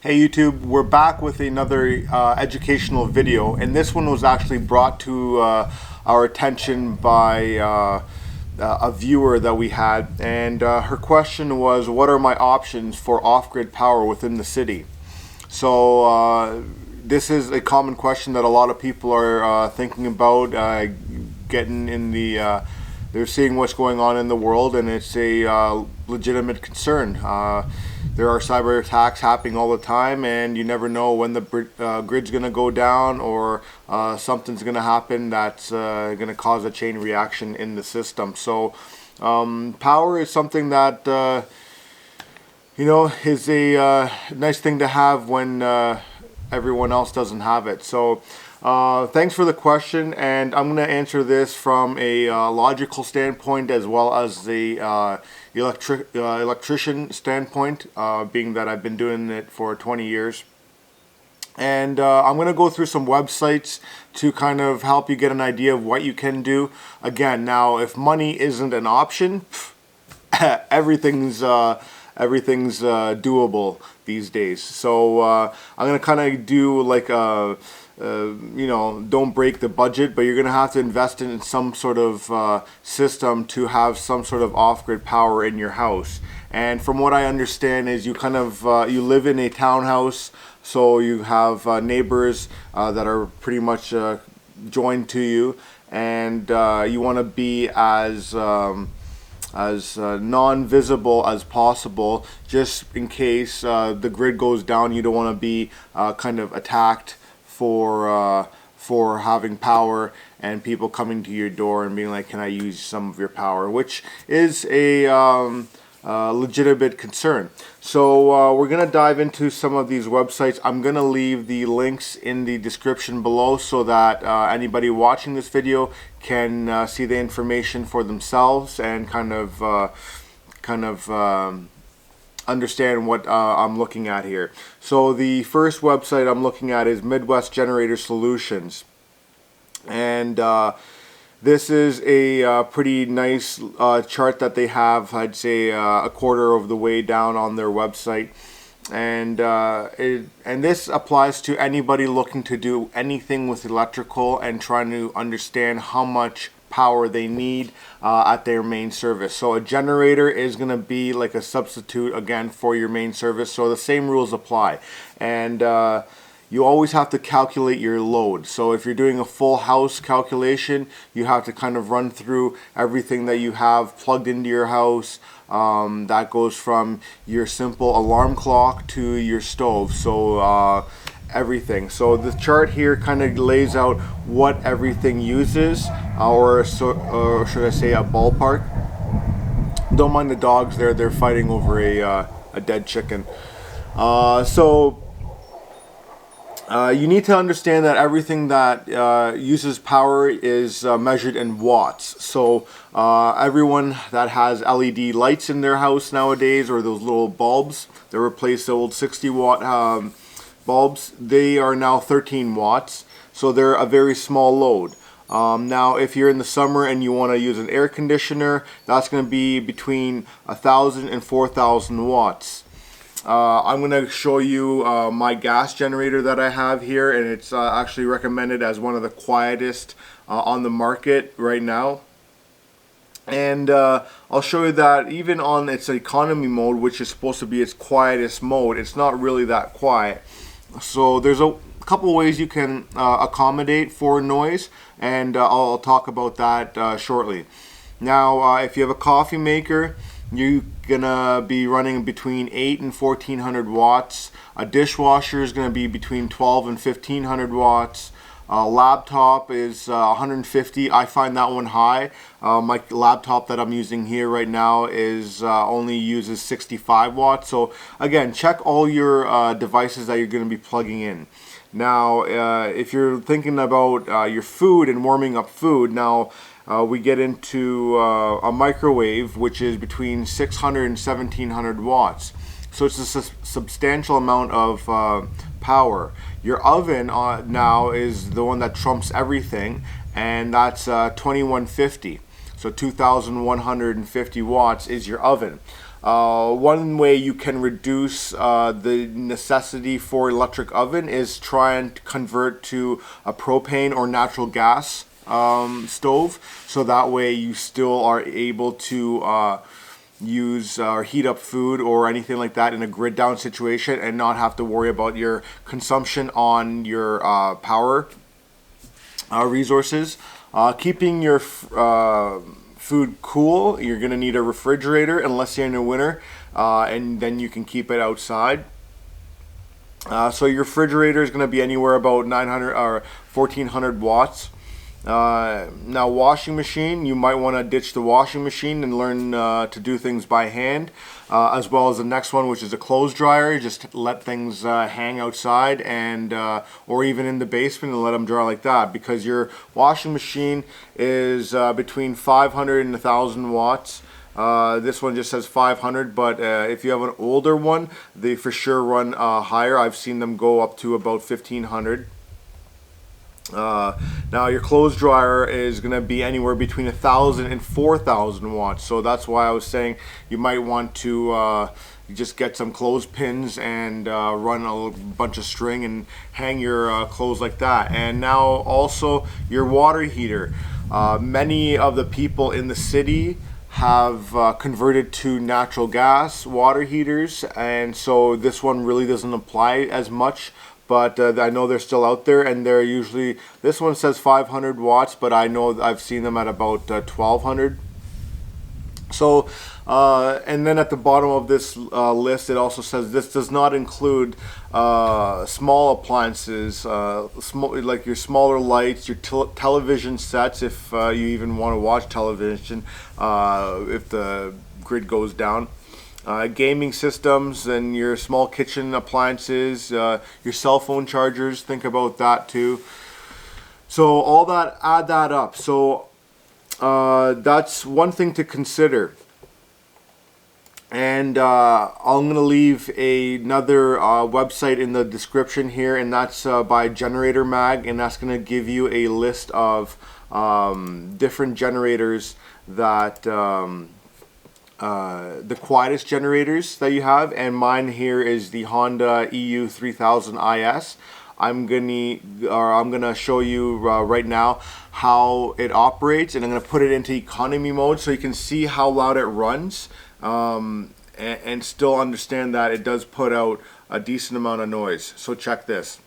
Hey YouTube, we're back with another educational video, and this one was actually brought to our attention by a viewer that we had, and her question was, what are my options for off-grid power within the city? So this is a common question that a lot of people are thinking about, getting in the they're seeing what's going on in the world, and it's a legitimate concern. There are cyber attacks happening all the time, and you never know when the grid's going to go down, or something's going to happen that's going to cause a chain reaction in the system. So power is something that is a nice thing to have when everyone else doesn't have it. So thanks for the question, and I'm going to answer this from a logical standpoint as well as the electrician standpoint, being that I've been doing it for 20 years. And I'm going to go through some websites to kind of help you get an idea of what you can do. Again, now if money isn't an option, everything's doable these days. So I'm going to kind of do like a don't break the budget, but you're going to have to invest in some sort of system to have some sort of off-grid power in your house. And from what I understand is you kind of you live in a townhouse, so you have neighbors that are pretty much joined to you, and you want to be as non-visible as possible, just in case the grid goes down. You don't want to be kind of attacked for having power and people coming to your door and being like, can I use some of your power, which is a legitimate concern. So we're gonna dive into some of these websites. I'm gonna leave the links in the description below so that anybody watching this video can see the information for themselves and kind of understand what I'm looking at here. So the first website I'm looking at is Midwest Generator Solutions, and this is a pretty nice chart that they have. I'd say a quarter of the way down on their website, and this applies to anybody looking to do anything with electrical and trying to understand how much power they need at their main service. So a generator is going to be like a substitute again for your main service, so the same rules apply. And you always have to calculate your load. So if you're doing a full house calculation, you have to kind of run through everything that you have plugged into your house. That goes from your simple alarm clock to your stove. So everything. So the chart here kind of lays out what everything uses, or should I say a ballpark. Don't mind the dogs there, they're fighting over a dead chicken. You need to understand that everything that uses power is measured in watts. So everyone that has LED lights in their house nowadays, or those little bulbs that replace the old 60-watt bulbs, they are now 13 watts, so they're a very small load. Now if you're in the summer and you want to use an air conditioner, that's going to be between 1,000 and 4,000 watts. I'm going to show you my gas generator that I have here, and it's actually recommended as one of the quietest on the market right now. And I'll show you that even on its economy mode, which is supposed to be its quietest mode, it's not really that quiet. So there's a couple ways you can accommodate for noise, and I'll talk about that shortly. Now if you have a coffee maker, you're gonna be running between 8 and 1,400 watts. A dishwasher is gonna be between 12 and 1,500 watts. Laptop is 150. I find that one high. My laptop that I'm using here right now is only uses 65 watts. So again, check all your devices that you're going to be plugging in. Now if you're thinking about your food and warming up food, now we get into a microwave, which is between 600 and 1,700 watts. So it's a substantial amount of power. Your oven now is the one that trumps everything, and that's 2150. So 2,150 watts is your oven. One way you can reduce the necessity for electric oven is try and convert to a propane or natural gas stove, so that way you still are able to use or heat up food or anything like that in a grid down situation and not have to worry about your consumption on your power resources. Keeping your food cool, you're going to need a refrigerator unless you're in the winter, and then you can keep it outside. So your refrigerator is going to be anywhere about 900 or 1400 watts. Now, washing machine, you might want to ditch the washing machine and learn to do things by hand, as well as the next one, which is a clothes dryer. Just let things hang outside and or even in the basement and let them dry like that, because your washing machine is between 500 and 1000 watts. This one just says 500, but if you have an older one, they for sure run higher. I've seen them go up to about 1500. Now your clothes dryer is going to be anywhere between 1000 and 4000 watts, so that's why I was saying you might want to just get some clothespins and run a bunch of string and hang your clothes like that. And now also your water heater. Many of the people in the city have converted to natural gas water heaters, and so this one really doesn't apply as much. But I know they're still out there, and they're usually, this one says 500 watts, but I know I've seen them at about 1200. So, and then at the bottom of this list, it also says this does not include small appliances, like your smaller lights, your television sets, if you even want to watch television, if the grid goes down. Gaming systems and your small kitchen appliances, your cell phone chargers, think about that too. So all that, add that up. So that's one thing to consider. And I'm going to leave another website in the description here, and that's by Generator Mag, and that's going to give you a list of different generators that the quietest generators that you have, and mine here is the Honda EU 3000 IS. I'm gonna show you right now how it operates, and I'm gonna put it into economy mode so you can see how loud it runs, and still understand that it does put out a decent amount of noise. So check this.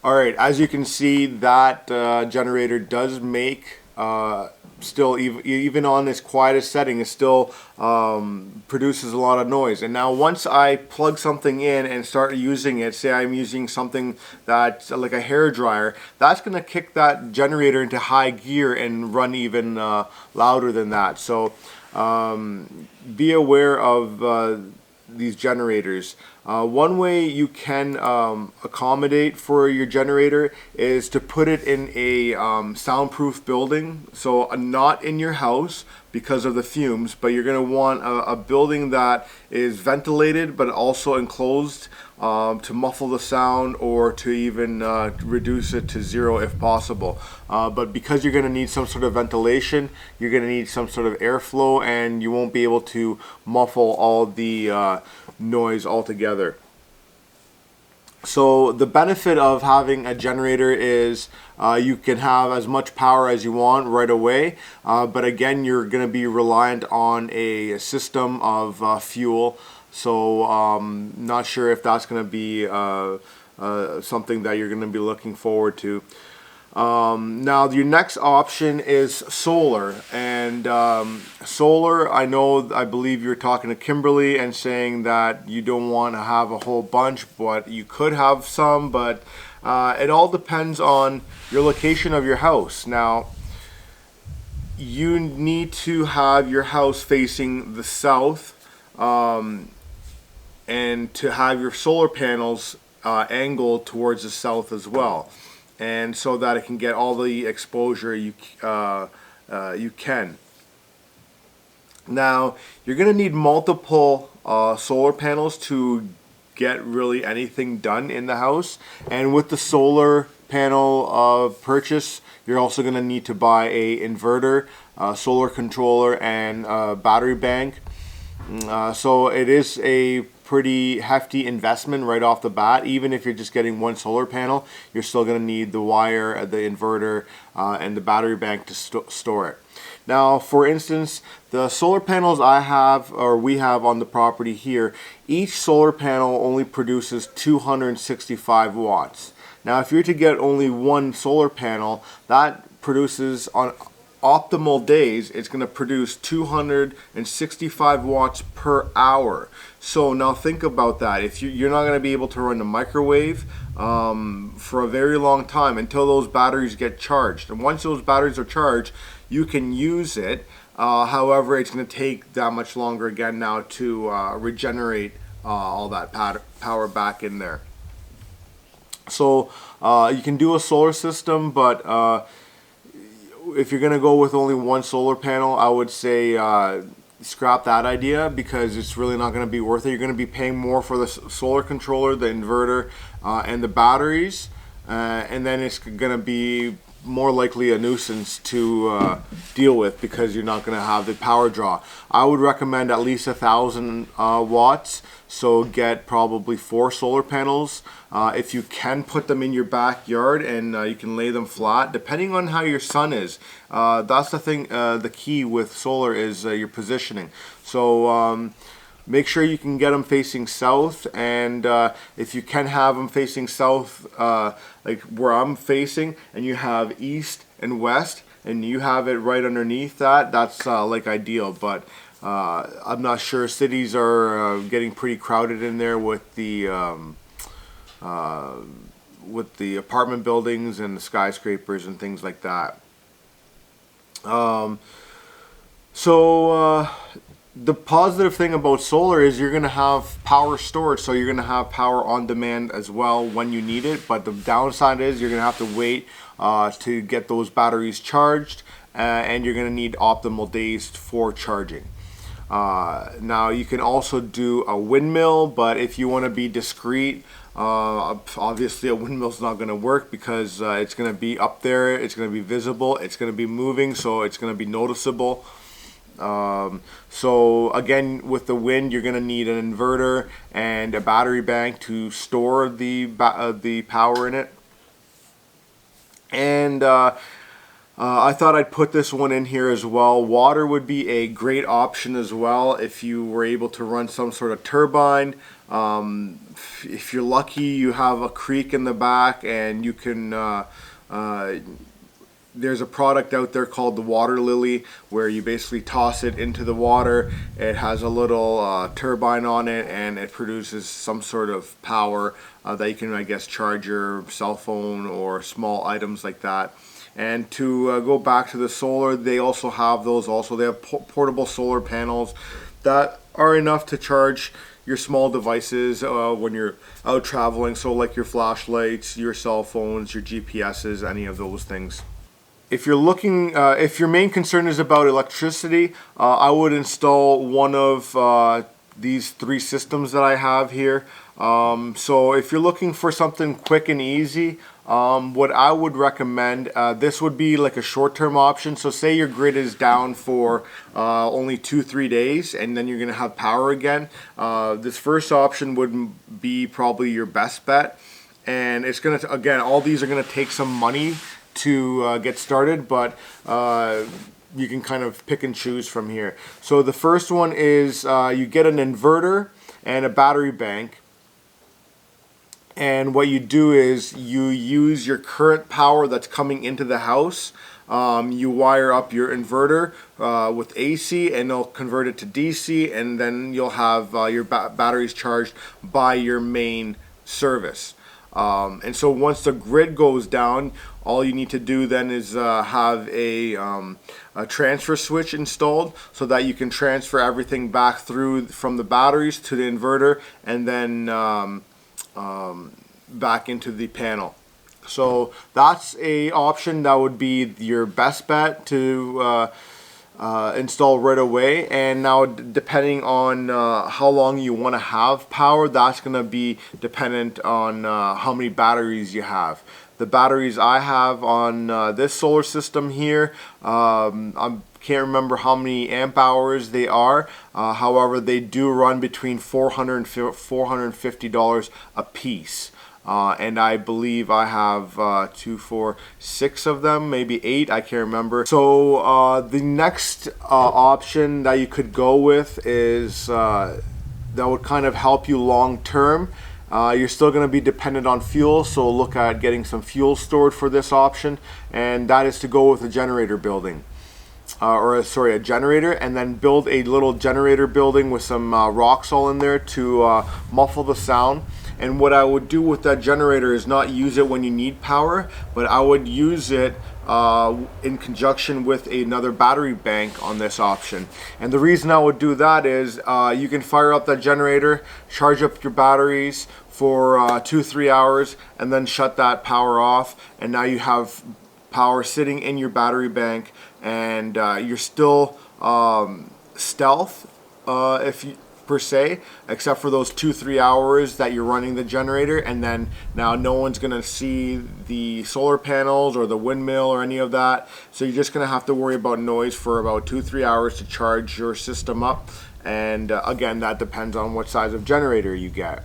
Alright, as you can see, that generator does make, still even on its quietest setting, it still produces a lot of noise. And now once I plug something in and start using it, say I'm using something that's like a hair dryer, that's going to kick that generator into high gear and run even louder than that. So be aware of these generators. One way you can accommodate for your generator is to put it in a soundproof building, so not in your house because of the fumes, but you're going to want a building that is ventilated but also enclosed to muffle the sound, or to even reduce it to zero if possible. But because you're going to need some sort of ventilation, you're going to need some sort of airflow, and you won't be able to muffle all the noise altogether. So the benefit of having a generator is you can have as much power as you want right away, but again, you're going to be reliant on a system of fuel. So not sure if that's going to be something that you're going to be looking forward to. Now your next option is solar, and solar, I believe you're talking to Kimberly and saying that you don't want to have a whole bunch, but you could have some, but it all depends on your location of your house. Now you need to have your house facing the south, and to have your solar panels angled towards the south as well, and so that it can get all the exposure you can. Now, you're going to need multiple solar panels to get really anything done in the house, and with the solar panel purchase, you're also going to need to buy a inverter, solar controller, and battery bank. So it is a pretty hefty investment right off the bat. Even if you're just getting one solar panel, you're still going to need the wire, the inverter, and the battery bank to store it. Now, for instance, the solar panels I have, or we have on the property here, each solar panel only produces 265 watts. Now, if you're to get only one solar panel, that produces, on optimal days, it's going to produce 265 watts per hour. So now think about that. If you're not going to be able to run the microwave for a very long time until those batteries get charged. And once those batteries are charged, you can use it. However, it's going to take that much longer again now to regenerate all that power back in there. So you can do a solar system, but if you're going to go with only one solar panel, I would say scrap that idea, because it's really not going to be worth it. You're going to be paying more for the solar controller, the inverter, and the batteries, and then it's going to be more likely a nuisance to deal with, because you're not going to have the power draw. I would recommend at least 1,000 watts, so get probably 4 solar panels. If you can put them in your backyard, and you can lay them flat, depending on how your sun is. That's the thing, the key with solar is your positioning. So make sure you can get them facing south, and if you can have them facing south, like where I'm facing, and you have east and west, and you have it right underneath that, that's like ideal. But I'm not sure. Cities are getting pretty crowded in there with the apartment buildings and the skyscrapers and things like that. The positive thing about solar is you're going to have power storage, so you're going to have power on demand as well when you need it. But the downside is you're going to have to wait to get those batteries charged, and you're going to need optimal days for charging. Now, you can also do a windmill, but if you want to be discreet, obviously a windmill's not going to work, because it's going to be up there, it's going to be visible, it's going to be moving, so it's going to be noticeable. So again, with the wind, you're going to need an inverter and a battery bank to store the power in it. And I thought I'd put this one in here as well. Water would be a great option as well if you were able to run some sort of turbine. If you're lucky, you have a creek in the back, and you can there's a product out there called the water lily, where you basically toss it into the water. It has a little turbine on it, and it produces some sort of power that you can, I guess, charge your cell phone or small items like that. And to go back to the solar, they also have those. Also, they have portable solar panels that are enough to charge your small devices when you're out traveling. So like your flashlights, your cell phones, your GPSs, any of those things. If you're looking, if your main concern is about electricity, I would install one of these 3 systems that I have here. So if you're looking for something quick and easy, what I would recommend, this would be like a short-term option. So say your grid is down for only 2-3 days, and then you're going to have power again. This first option would be probably your best bet. And it's going to, again, all these are going to take some money to get started, but you can kind of pick and choose from here. So the first one is you get an inverter and a battery bank, and what you do is you use your current power that's coming into the house. You wire up your inverter with AC, and it'll convert it to DC, and then you'll have your batteries charged by your main service. And so once the grid goes down, all you need to do then is have a transfer switch installed so that you can transfer everything back through from the batteries to the inverter and then back into the panel. So that's a option that would be your best bet to install right away. And now depending on how long you want to have power, that's going to be dependent on how many batteries you have. The batteries I have on this solar system here, I can't remember how many amp hours they are. However, they do run between $400 and $450 a piece. And I believe I have 2, 4, 6 of them, maybe 8, I can't remember. So the next option that you could go with is that would kind of help you long term. You're still going to be dependent on fuel, so look at getting some fuel stored for this option, and that is to go with a generator building. A generator, and then build a little generator building with some rocks all in there to muffle the sound. And what I would do with that generator is not use it when you need power, but I would use it in conjunction with another battery bank on this option. And the reason I would do that is you can fire up that generator, charge up your batteries for 2-3 hours, and then shut that power off, and now you have power sitting in your battery bank, and you're still stealth per se, except for those 2-3 hours that you're running the generator, and then now no one's gonna see the solar panels or the windmill or any of that, so you're just gonna have to worry about noise for about 2-3 hours to charge your system up. And again, that depends on what size of generator you get.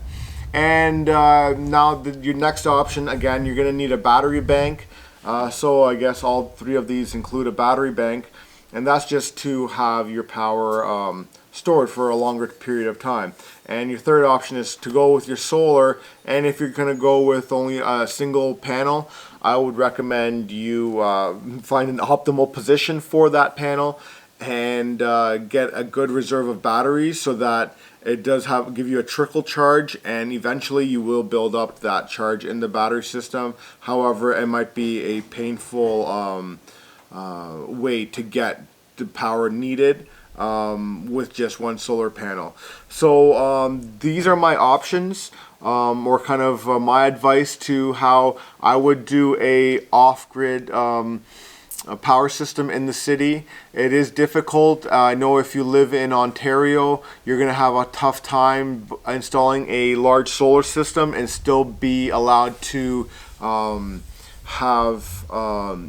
And now your next option, again, you're gonna need a battery bank. So I guess all 3 of these include a battery bank, and that's just to have your power stored for a longer period of time. And your third option is to go with your solar, and if you're going to go with only a single panel, I would recommend you find an optimal position for that panel and get a good reserve of batteries so that it does give you a trickle charge, and eventually you will build up that charge in the battery system. However, it might be a painful way to get the power needed with just one solar panel. So these are my options, or kind of my advice to how I would do a off-grid a power system in the city. It is difficult. I know if you live in Ontario, you're going to have a tough time installing a large solar system and still be allowed to have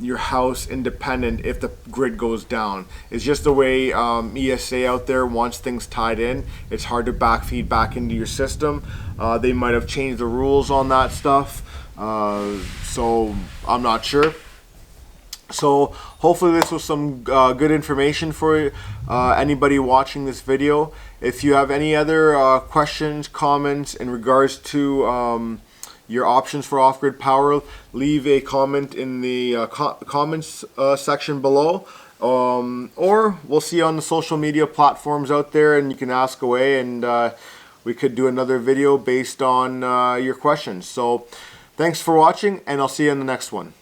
your house independent if the grid goes down. It's just the way ESA out there wants things tied in. It's hard to backfeed back into your system. They might have changed the rules on that stuff, so I'm not sure. So hopefully this was some good information for anybody watching this video. If you have any other questions, comments in regards to your options for off-grid power, leave a comment in the comments section below, or we'll see you on the social media platforms out there, and you can ask away, and we could do another video based on your questions. So thanks for watching, and I'll see you in the next one.